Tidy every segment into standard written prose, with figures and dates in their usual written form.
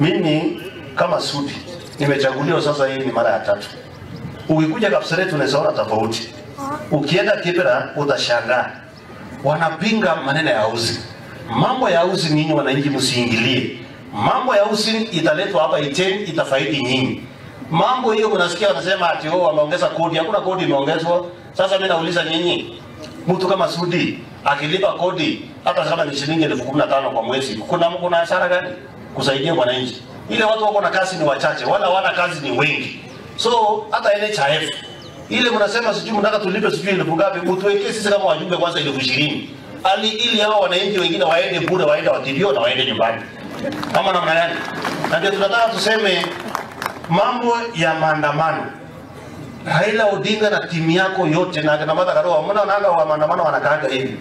Mimi kama Sudi nimechaguliwa sasa, hii ni mara ya 3. Ukikuja Kapseret unaona tofauti. Ukienda Kibera utashangaa. Wanapinga maneno ya housing. Mambo ya housing nyinyi wananchi msiingilie. Mambo ya housing italetwa hapa Iten, itafaidi nyinyi. Mambo hiyo unasikia wanasema ati wameongeza kodi. Hakuna kodi imeongezwa. Sasa mimi nauliza nyinyi, mtu kama Sudi akilipa kodi hata kama ni shilingi 15,000 kwa mwezi, kuna hasara gani kusaidia wananchi? Ile watu wako na kazi ni wachache, wala wana kazi ni wengi. So hata NHIF ile mnasema sijui mnataka tulipe sijui 1000 ngapi, mtuwekee sisi kama wajumbe kwanza 20,000 ili hao wananchi wengine waende bure, waende watibio na waende nyumbani. Kama namna gani? Na ndio tunataka tuseme mambo ya maandamano. Raila Odinga na timu yako yote na kina Martha Karua mnaona wa maandamano wanakaanga hivi.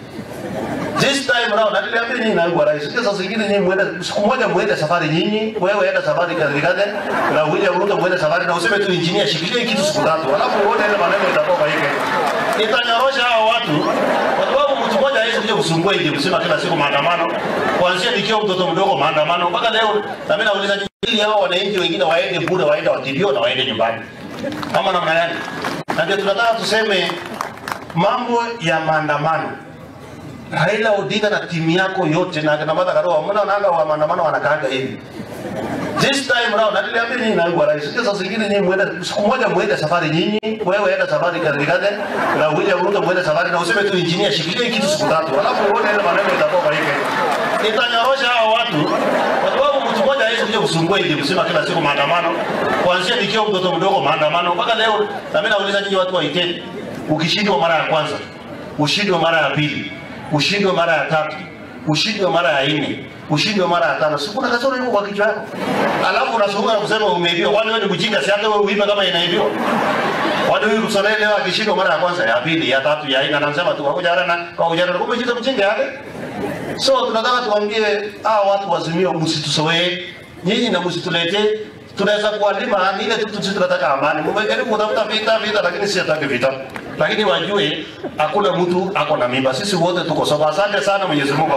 This time round niliambia nyinyi na ngwa rais. Sasa zingine nyinyi muende siku moja muende safari nyinyi, wewe enda safari kazi na William Ruto muende safari na useme tu engineer shikilie kitu siku 3. Alafu uone ile maneno itakuwa hivi. Itanyorosha hao watu. Kwa sababu mtu mmoja hawezi kuja kusumbua ili msema kila siku maandamano. Kuanzia nikiwa mtoto mdogo maandamano mpaka leo na mimi nauliza ili hao wananchi wengine waende bure, waende watibio na waende nyumbani. Kama namna gani? Na ndio tunataka tuseme mambo ya maandamano. Raila Odinga na timu yako yote na kina Martha Karua mnaona wa maandamano wanakaanga hivi. This time round niliambia nyinyi na ngwa rais. Sasa zingine nyinyi muende siku moja muende safari nyinyi, wewe enda safari kazi na William Ruto muende safari na useme tu engineer shikilie kitu siku 3. Alafu uone ile maneno itakuwa hivi. Itanyorosha hao watu. Kwa sababu mtu mmoja hawezi kuja kusumbua ili msema kila siku maandamano. Kuanzia nikiwa mtoto mdogo maandamano mpaka leo na mimi nauliza nyinyi watu wa Iten, ukishindwa mara ya kwanza, ushindwe mara ya pili, ushindwe mara ya 3, ushindwe mara ya 4, ushindwe mara ya 5. Sikuna kasoro hiyo kwa kichwa yako. Alafu unasonga na kusema umeibiwa. Kwani wewe ni mjinga? Si hata wewe uiba kama inaibiwa. Watu huyu kusonea leo akishindwa mara ya kwanza, ya pili, ya 3, ya 4 anasema tu kwa ujana kumbe jitu mjinga yake. So tunataka tuambie hao watu wazimio msitusoee. Nyinyi na msitulete. Tunaweza kualima ile tu tunataka amani. Mmejaribu kutafuta vita lakini si hataki vita. Lakini wajue hakuna mtu ako na mimba. Sisi wote tuko sawa. Asante sana Mwenyezi Mungu.